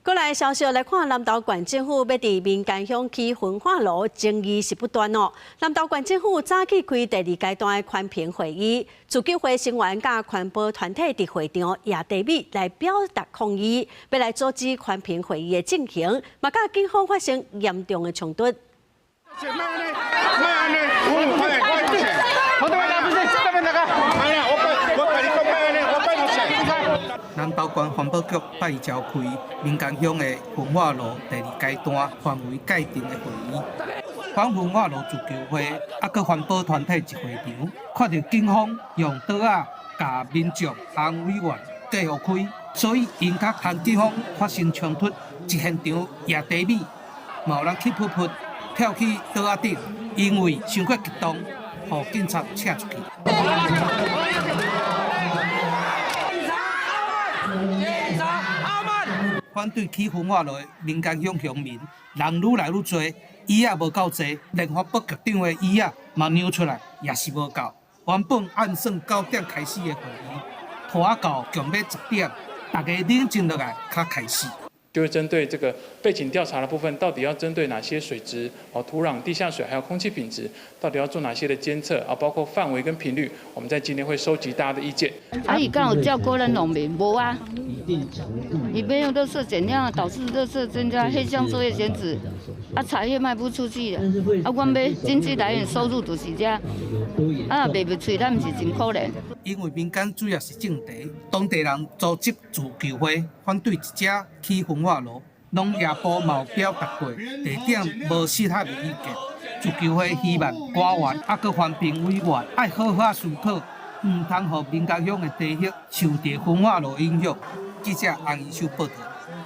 過來消息來看，南投縣政府要佇民間鄉起焚化爐，爭議是不斷哦。南投縣政府早起開第二階段的寬頻會議，自救會成員甲環保團體佇會場野地米來表達抗議，要來阻止寬頻會議的進行，嘛甲警方發生嚴重的衝突。南投縣環保局拜召開民間鄉的焚化爐第二階段範圍界定的會議，反焚化爐自救會啊，佮環保團體一會場，看到警方用刀仔甲民眾和委員隔互開，所以因甲和警方發生衝突，一現場野地米，嘛有人氣噗噗跳去刀仔頂，因為傷過激動，互警察請出去。反對起焚化爐的民間鄉鄉民，人愈來愈多，椅仔無夠濟，連環保局長的椅仔嘛讓出來，也是無夠。原本按算9點開始的會議，拖到強要10點，大家冷靜落來才開始。就是針對這個背景調查的部分，到底要針對哪些水質、土壤、地下水還有空氣品質，到底要做哪些的監測啊？包括範圍跟頻率，我們在今天會收集大家的意見。伊敢有照顧咱農民無啊？伊沒有垃圾減量，導致垃圾增加，黑箱作業減值，茶葉賣不出去了，阮要經濟來源收入就是這，賣不出，咱毋是真可憐。因為民間主要是種地，當地人組織自救會，反對一隻起焚化爐。農業部嘛有表達過，地點無適合的意見。自救會希望官員啊，佮環評委員愛好好思考，唔通互民間鄉的地域受到焚化爐影響。記者洪宜修報道。